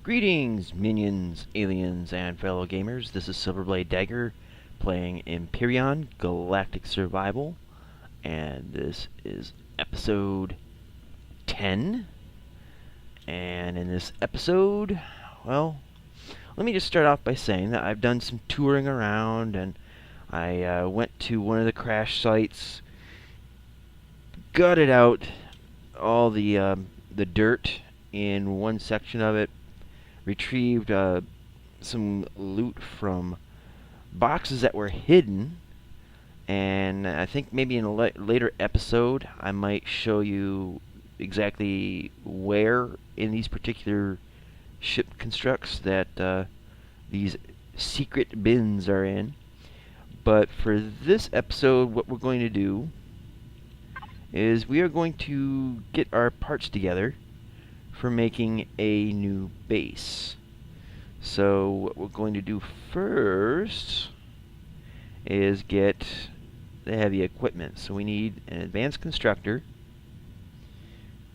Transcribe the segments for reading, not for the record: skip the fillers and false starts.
Greetings, minions, aliens, and fellow gamers. This is Silverblade Dagger playing Empyrion Galactic Survival, and this is episode 10. And in this episode, well, let me just start off by saying that I've done some touring around, and I went to one of the crash sites, gutted out all the dirt in one section of it, retrieved some loot from boxes that were hidden, and I think maybe in a later episode I might show you exactly where in these particular ship constructs that these secret bins are in. But for this episode, what we're going to do is we are going to get our parts together for making a new base. So what we're going to do first is get the heavy equipment. So we need an advanced constructor.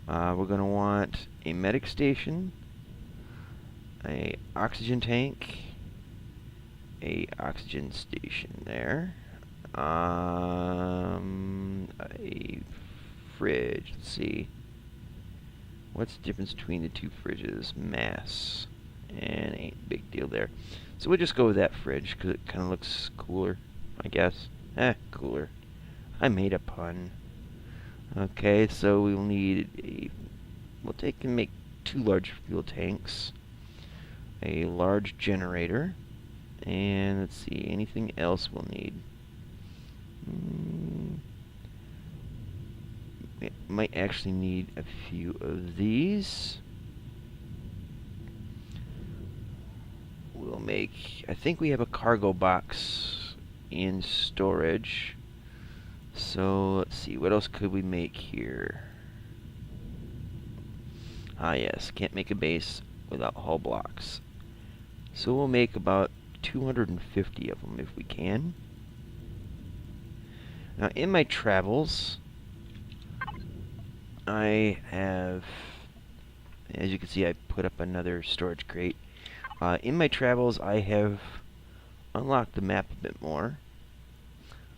We're going to want a medic station, a oxygen tank, a oxygen station there, a fridge. Let's see. What's the difference between the two fridges? Mass. And ain't a big deal there. So we'll just go with that fridge, because it kind of looks cooler, I guess. Cooler. I made a pun. Okay, so we'll need we'll take and make 2 large fuel tanks, a large generator, and let's see, anything else we'll need. Might actually need a few of these. We'll make, I think we have a cargo box in storage. So let's see, what else could we make here? Ah yes, can't make a base without hull blocks. So we'll make about 250 of them if we can. Now in my travels, I have, as you can see, I put up another storage crate. In my travels, I have unlocked the map a bit more.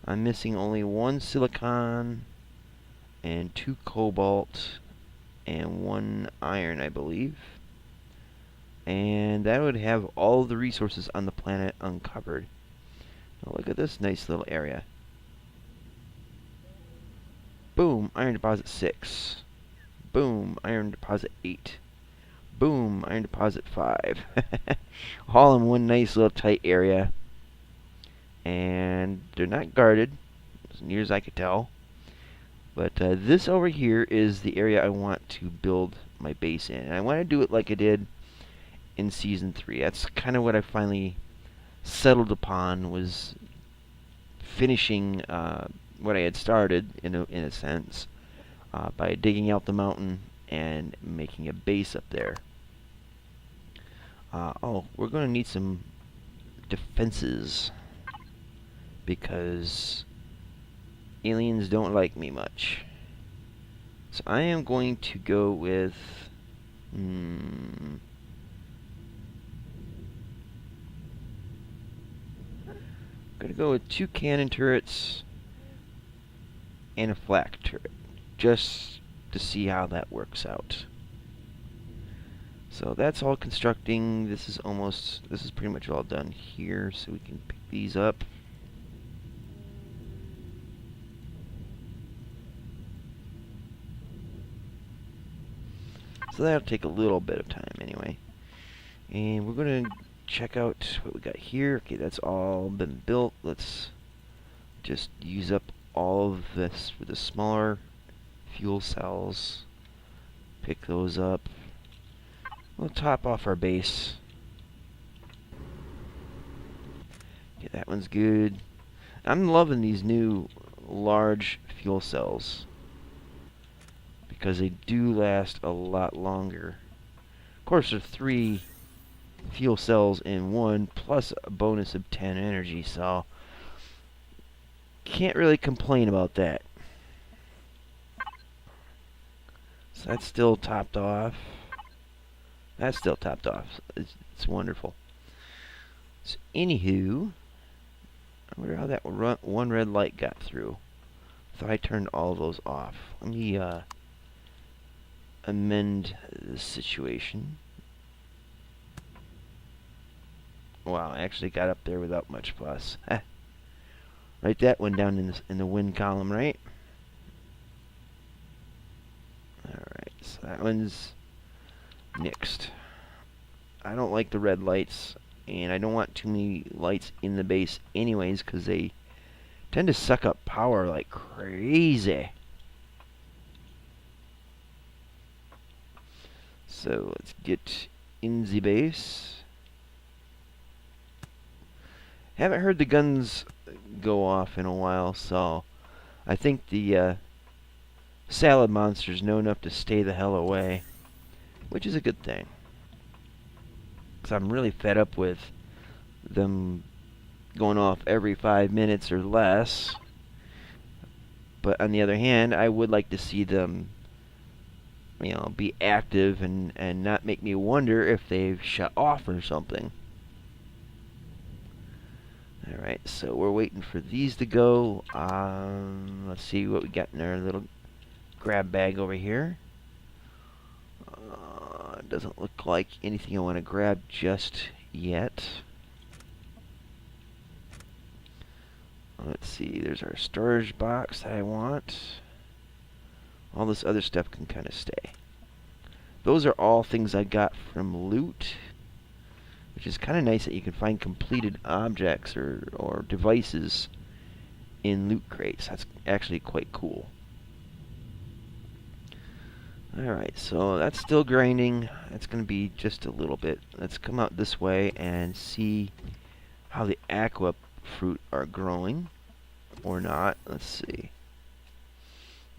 I'm missing only 1 silicon and 2 cobalt and 1 iron, I believe. And that would have all of the resources on the planet uncovered. Now look at this nice little area. Boom, iron deposit 6. Boom, iron deposit 8. Boom, iron deposit 5. All in one nice little tight area. And they're not guarded, as near as I could tell. But this over here is the area I want to build my base in. And I want to do it like I did in Season 3. That's kind of what I finally settled upon, was finishing what I had started, in a sense, by digging out the mountain and making a base up there. Oh, we're going to need some defenses, because aliens don't like me much. So I am going to go with I'm going to go with 2 cannon turrets and a flak turret, just to see how that works out. So that's all constructing. This is pretty much all done here, so we can pick these up. So that'll take a little bit of time anyway. And we're going to check out what we got here. Okay, that's all been built. Let's just use up all of this for the smaller fuel cells. Pick those up. We'll top off our base. Okay, that one's good. I'm loving these new large fuel cells, because they do last a lot longer. Of course, there are 3 fuel cells in one, plus a bonus of 10 energy, so can't really complain about that. So that's still topped off. That's still topped off. It's wonderful. So, anywho, I wonder how that one red light got through. Thought I turned all of those off. Let me amend the situation. Wow, I actually got up there without much fuss. Write that one down in the win column, right? Alright, so that one's nixed. I don't like the red lights, and I don't want too many lights in the base anyways, because they tend to suck up power like crazy. So let's get in the base. Haven't heard the guns go off in a while, so I think the salad monsters know enough to stay the hell away, which is a good thing. Because I'm really fed up with them going off every 5 minutes or less. But on the other hand, I would like to see them, you know, be active and not make me wonder if they've shut off or something. Alright, so we're waiting for these to go. Let's see what we got in our little grab bag over here. It doesn't look like anything I want to grab just yet. Let's see, there's our storage box that I want. All this other stuff can kind of stay. Those are all things I got from loot, which is kind of nice that you can find completed objects or devices in loot crates. That's actually quite cool. Alright, so that's still grinding. That's going to be just a little bit. Let's come out this way and see how the aqua fruit are growing. Or not. Let's see.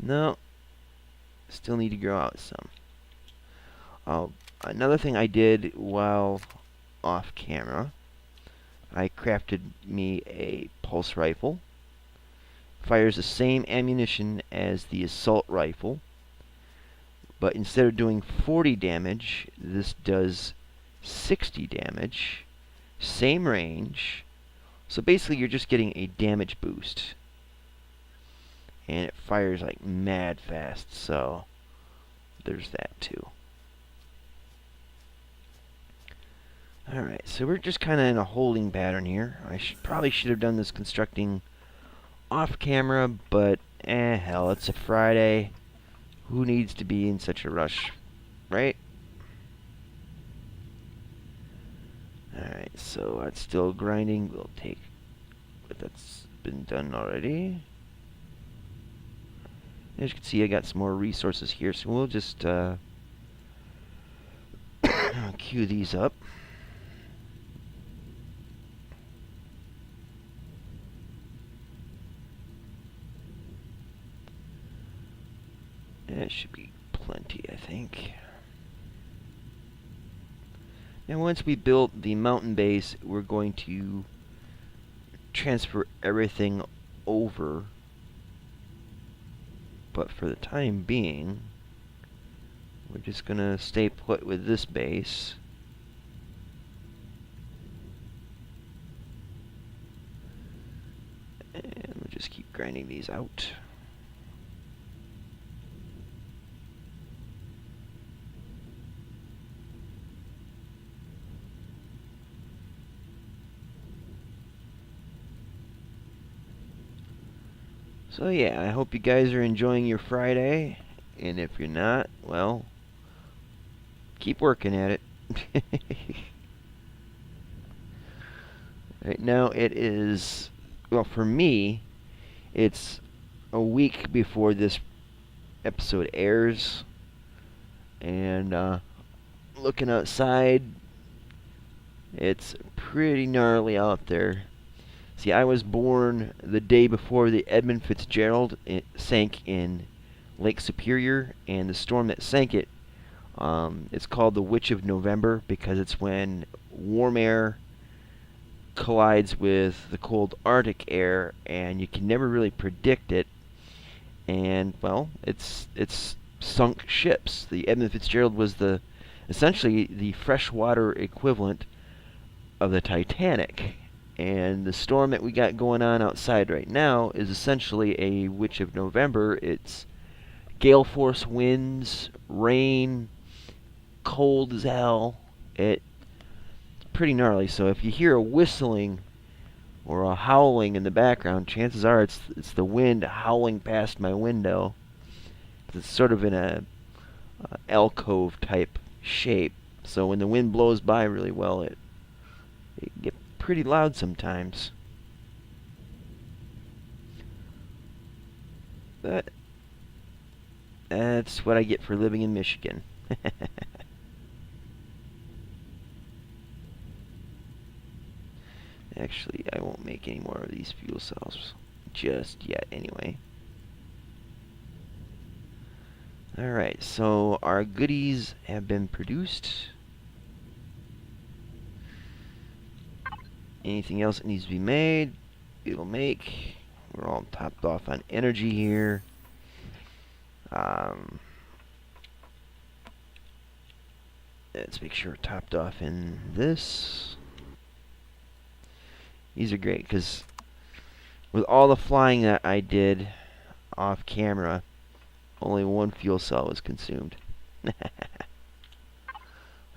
No. Still need to grow out some. Another thing I did while off camera, I crafted me a pulse rifle. Fires the same ammunition as the assault rifle, but instead of doing 40 damage, this does 60 damage. Same range. So basically you're just getting a damage boost. And it fires like mad fast, so there's that too. Alright, so we're just kind of in a holding pattern here. I probably should have done this constructing off camera, but hell, it's a Friday. Who needs to be in such a rush, right? Alright, so that's still grinding. We'll take, but that's been done already. As you can see, I got some more resources here, so we'll just queue these up. That should be plenty, I think. Now once we build the mountain base, we're going to transfer everything over. But for the time being, we're just going to stay put with this base. And we'll just keep grinding these out. So yeah, I hope you guys are enjoying your Friday, and if you're not, well, keep working at it. Right now it is, well, for me, it's a week before this episode airs, and looking outside, it's pretty gnarly out there. See, I was born the day before the Edmund Fitzgerald sank in Lake Superior, and the storm that sank it, it's called the Witch of November because it's when warm air collides with the cold Arctic air, and you can never really predict it. And well, it's sunk ships. The Edmund Fitzgerald was the essentially the freshwater equivalent of the Titanic. And the storm that we got going on outside right now is essentially a witch of November. It's gale force winds, rain, cold as hell. It's pretty gnarly. So if you hear a whistling or a howling in the background, chances are it's the wind howling past my window. It's sort of in a alcove type shape. So when the wind blows by really well, it get pretty loud sometimes. But that's what I get for living in Michigan. Actually, I won't make any more of these fuel cells just yet anyway. Alright, so our goodies have been produced. Anything else that needs to be made, it'll make. We're all topped off on energy here. Let's make sure we're topped off in this. These are great because with all the flying that I did off camera, only one fuel cell was consumed.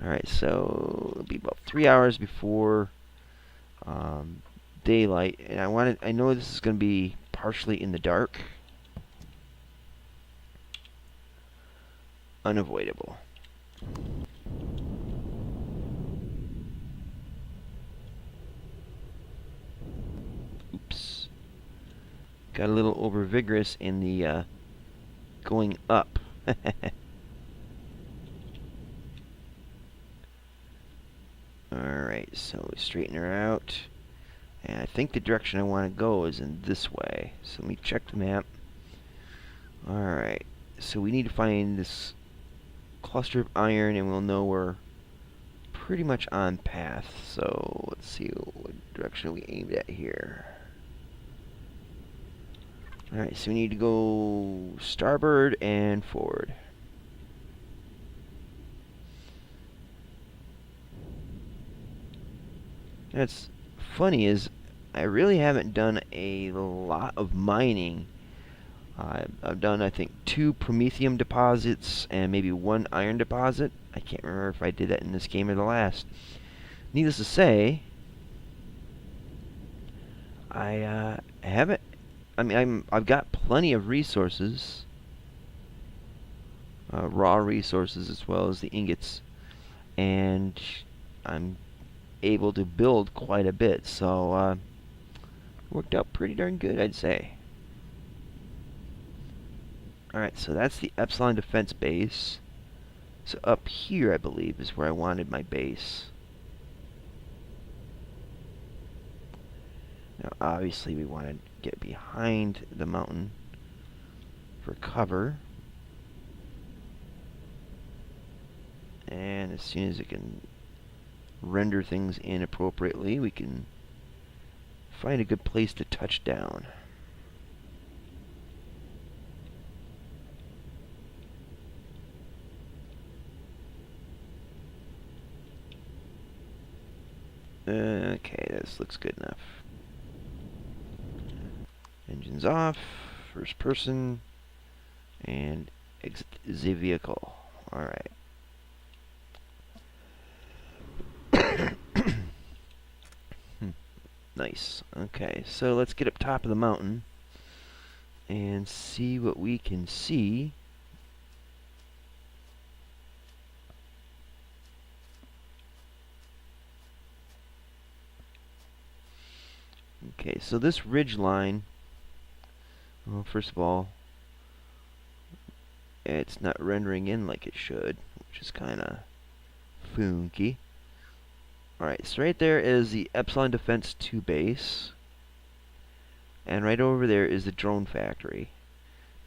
Alright, so it'll be about 3 hours before daylight, and I know this is going to be partially in the dark. Unavoidable. Oops. Got a little over vigorous in the going up. Alright, so we straighten her out. And I think the direction I want to go is in this way. So let me check the map. Alright, so we need to find this cluster of iron, and we'll know we're pretty much on path. So let's see what direction we aimed at here. Alright, so we need to go starboard and forward. That's funny is I really haven't done a lot of mining. I've done, I think, 2 promethium deposits and maybe 1 iron deposit. I can't remember if I did that in this game or the last. Needless to say, I haven't. I mean, I've got plenty of resources, raw resources as well as the ingots, and I'm able to build quite a bit. So worked out pretty darn good, I'd say. Alright, so that's the Epsilon defense base. So up here, I believe, is where I wanted my base. Now, obviously, we want to get behind the mountain for cover. And as soon as it can render things inappropriately, we can find a good place to touch down. Okay, this looks good enough. Engines off, first person, and exit the vehicle. Alright. Nice. Okay, so let's get up top of the mountain and see what we can see. Okay, so this ridge line, well, first of all, it's not rendering in like it should, which is kind of funky. Alright, so right there is the Epsilon Defense 2 base. And right over there is the drone factory.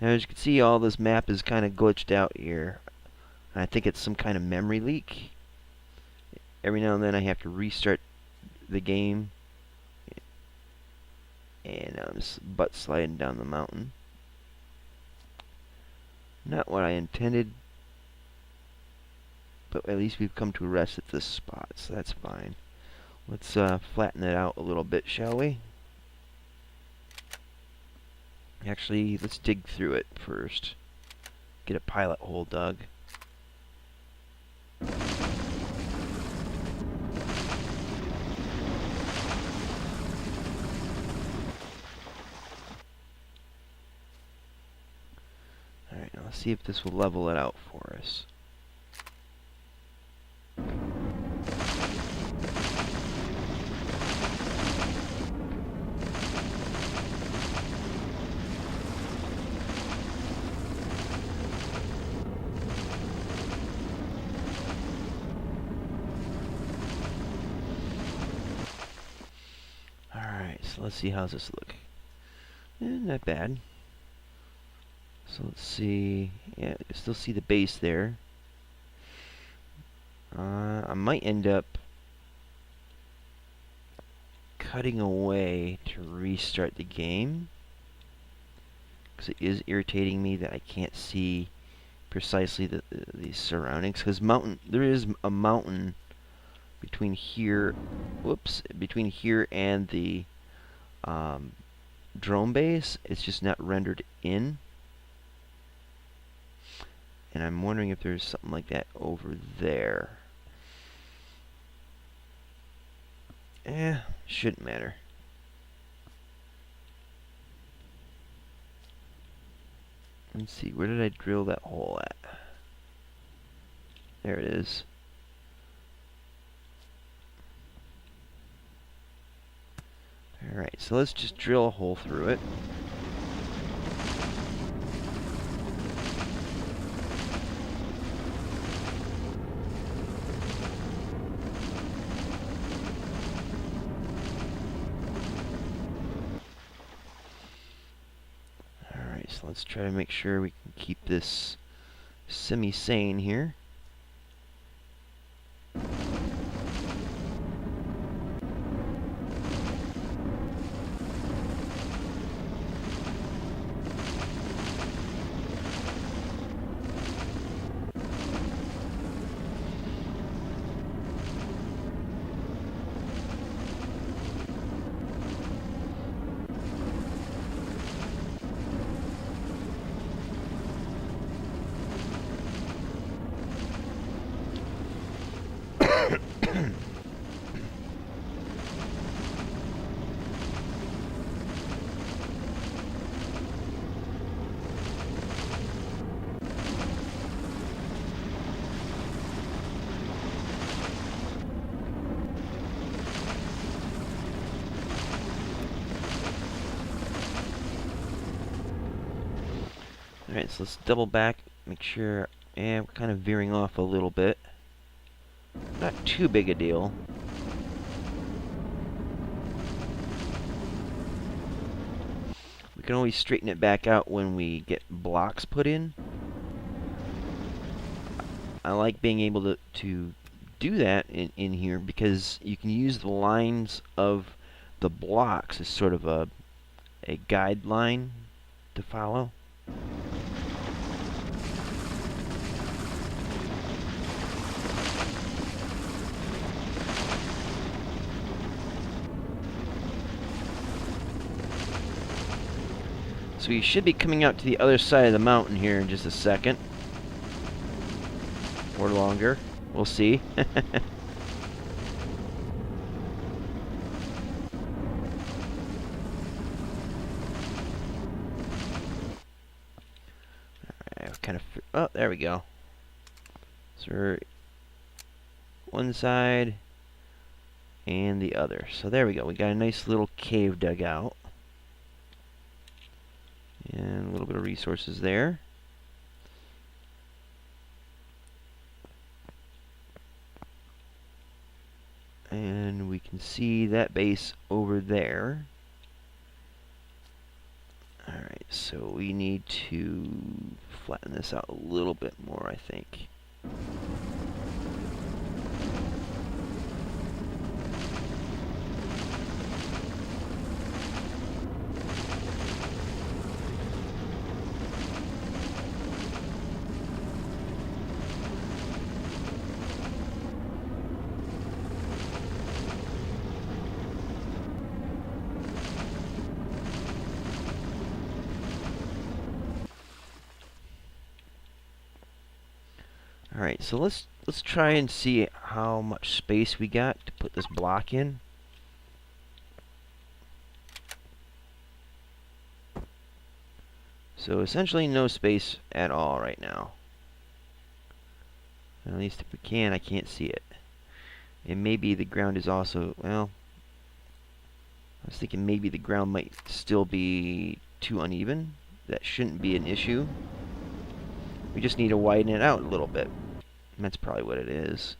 Now, as you can see, all this map is kind of glitched out here. I think it's some kind of memory leak. Every now and then I have to restart the game. And I'm just butt sliding down the mountain. Not what I intended. But at least we've come to rest at this spot, so that's fine. Let's flatten it out a little bit, shall we? Actually, let's dig through it first. Get a pilot hole dug. Alright, now let's see if this will level it out for us. So let's see, how's this look? Not bad. So let's see. Yeah, you can still see the base there. I might end up cutting away to restart the game, because it is irritating me that I can't see precisely the surroundings. Because there is a mountain between here. Whoops, between here and the drone base. It's just not rendered in, and I'm wondering if there's something like that over there. Shouldn't matter. Let's see, where did I drill that hole at? There it is. Alright, so let's just drill a hole through it. Alright, so let's try to make sure we can keep this semi-sane here. Alright, so let's double back, make sure, we're kind of veering off a little bit. Not too big a deal. We can always straighten it back out when we get blocks put in. I like being able to do that in here, because you can use the lines of the blocks as sort of a guideline to follow. So we should be coming out to the other side of the mountain here in just a second. Or longer. We'll see. Alright, kind of... Oh, there we go. So we're one side and the other. So there we go. We got a nice little cave dug out. And a little bit of resources there. And we can see that base over there. Alright, so we need to flatten this out a little bit more, I think. Alright, so let's try and see how much space we got to put this block in. So essentially no space at all right now. At least if we can, I can't see it. And maybe the ground is also, well, I was thinking maybe the ground might still be too uneven. That shouldn't be an issue. We just need to widen it out a little bit. And that's probably what it is.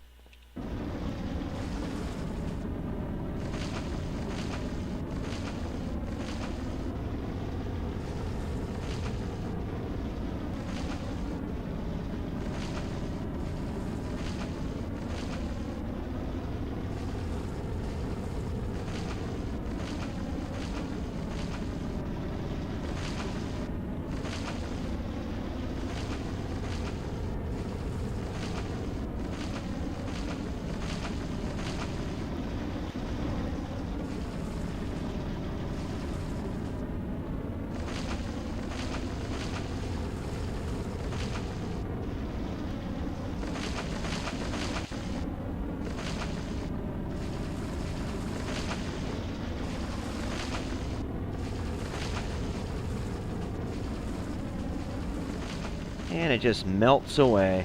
And it just melts away.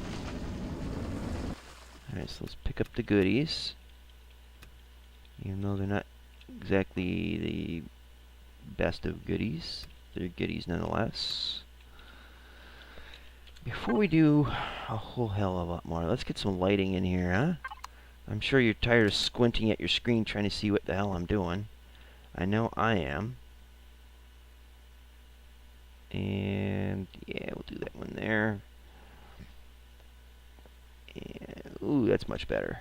Alright, so let's pick up the goodies. Even though they're not exactly the best of goodies, they're goodies nonetheless. Before we do a whole hell of a lot more, let's get some lighting in here, huh? I'm sure you're tired of squinting at your screen trying to see what the hell I'm doing. I know I am. And yeah, we'll do that one there. And ooh, that's much better.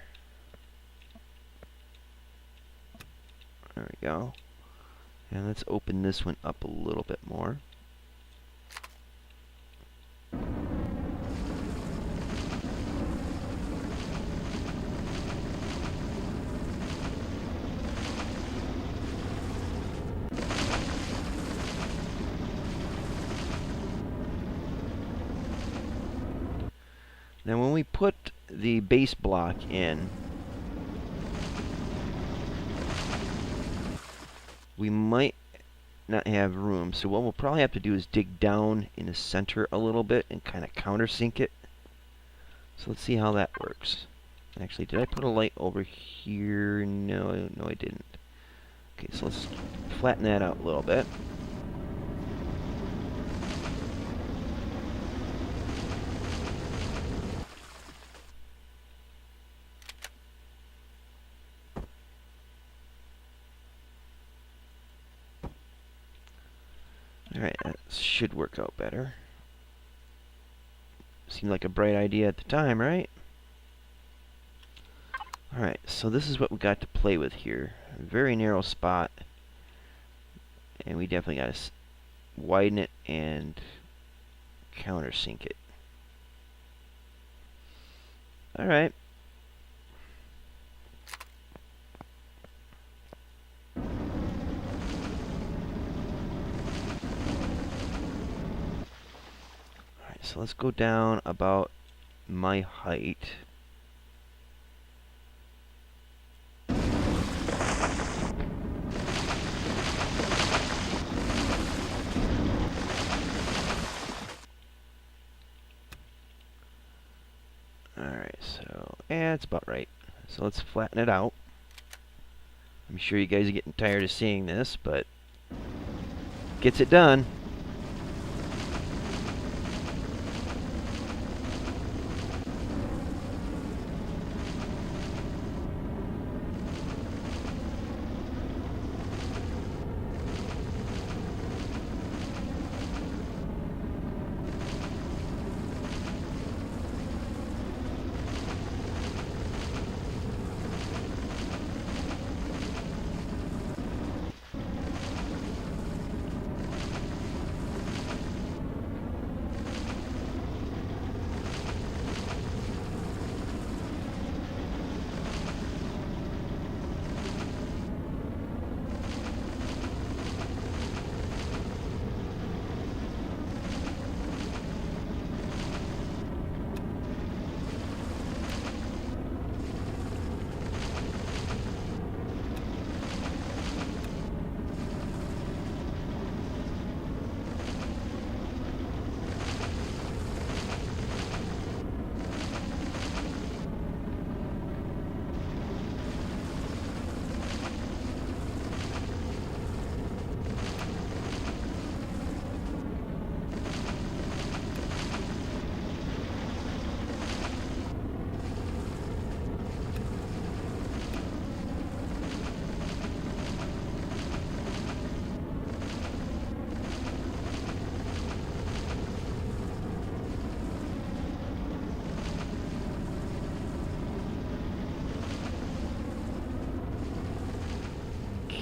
There we go. And let's open this one up a little bit more. Now when we put the base block in, we might not have room. So what we'll probably have to do is dig down in the center a little bit and kind of countersink it. So let's see how that works. Actually, did I put a light over here? No, I didn't. Okay, so let's flatten that out a little bit. Alright, that should work out better. Seemed like a bright idea at the time, right? Alright, so this is what we got to play with here. A very narrow spot. And we definitely got to widen it and countersink it. Alright. So let's go down about my height. Alright, so yeah, it's about right. So let's flatten it out. I'm sure you guys are getting tired of seeing this, but gets it done.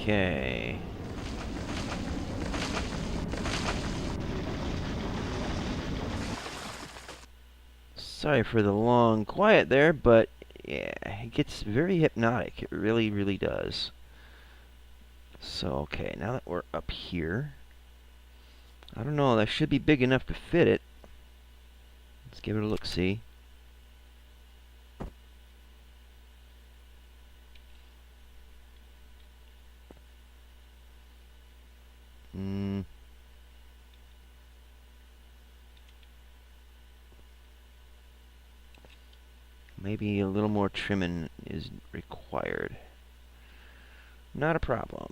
Okay. Sorry for the long quiet there, but yeah, it gets very hypnotic. It really, really does. So, okay, now that we're up here, I don't know, that should be big enough to fit it. Let's give it a look-see. Maybe a little more trimming is required. Not a problem.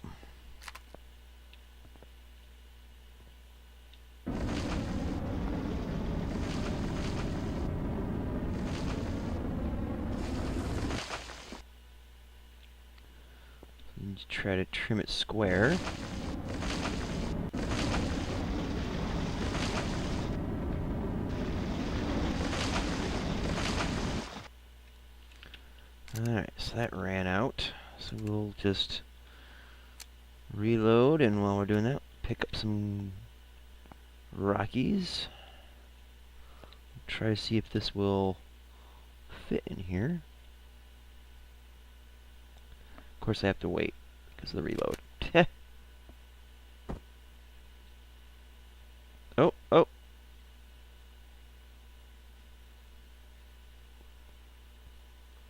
Just try to trim it square. Alright, so that ran out. So we'll just reload, and while we're doing that, pick up some Rockies. Try to see if this will fit in here. Of course I have to wait because of the reload. Oh, oh.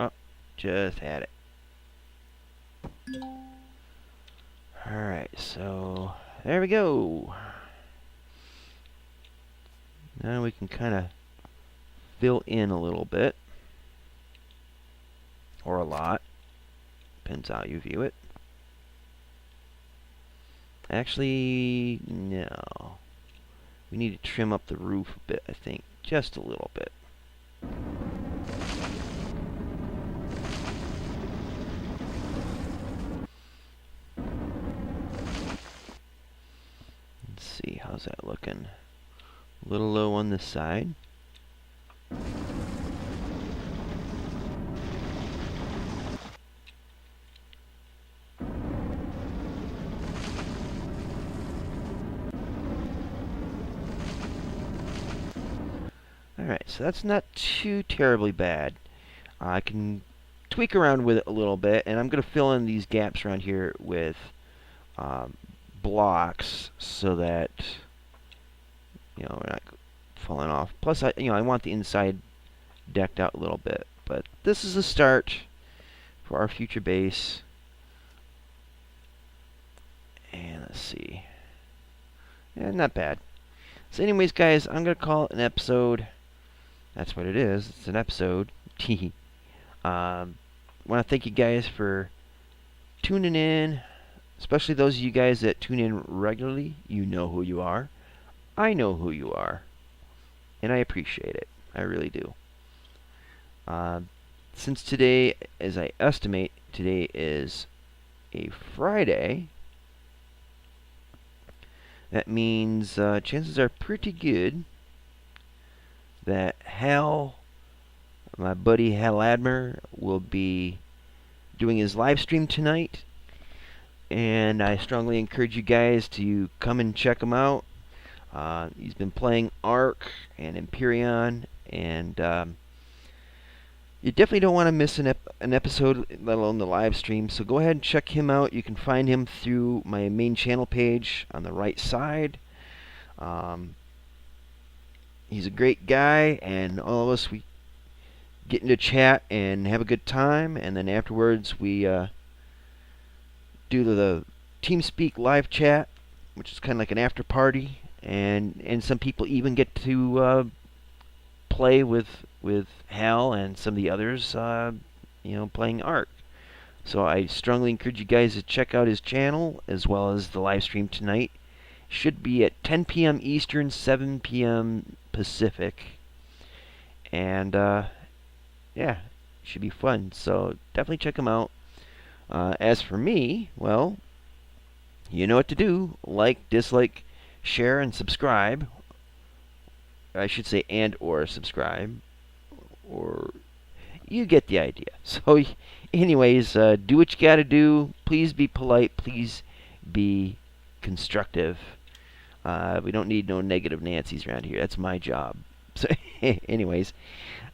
Oh, just had it. Alright, so there we go. Now we can kind of fill in a little bit. Or a lot. Depends how you view it. Actually, no. We need to trim up the roof a bit, I think. Just a little bit. Let's see, how's that looking? A little low on this side. Alright, so that's not too terribly bad. I can tweak around with it a little bit, and I'm going to fill in these gaps around here with blocks so that we're not falling off. Plus, I want the inside decked out a little bit. But this is a start for our future base. And let's see. Yeah, not bad. So anyways, guys, I'm going to call it an episode. That's what it is. It's an episode. I want to thank you guys for tuning in. Especially those of you guys that tune in regularly. You know who you are. I know who you are. And I appreciate it. I really do. Since today, as I estimate, today is a Friday, that means chances are pretty good that Hal, my buddy Hal Admer, will be doing his live stream tonight. And I strongly encourage you guys to come and check him out. He's been playing Ark and Empyrion, and you definitely don't want to miss an episode, let alone the live stream. So go ahead and check him out. You can find him through my main channel page on the right side. He's a great guy, and all of us, we get into chat and have a good time, and then afterwards we do the TeamSpeak live chat, which is kind of like an after party, and some people even get to play with Hal and some of the others, playing Ark. So I strongly encourage you guys to check out his channel as well as the live stream tonight. Should be at 10 p.m. Eastern, 7 p.m. Pacific, and yeah, should be fun. So definitely check him out. As for me, well, you know what to do. Like, dislike, share, and subscribe. I should say and or subscribe. Or You get the idea. So, anyways, do what you got to do. Please be polite. Please be constructive. We don't need no negative Nancy's around here. That's my job. So, anyways,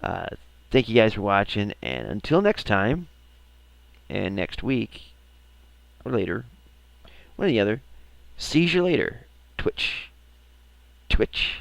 uh, thank you guys for watching, and until next time, and next week, or later, one or the other, see you later. Twitch. Twitch.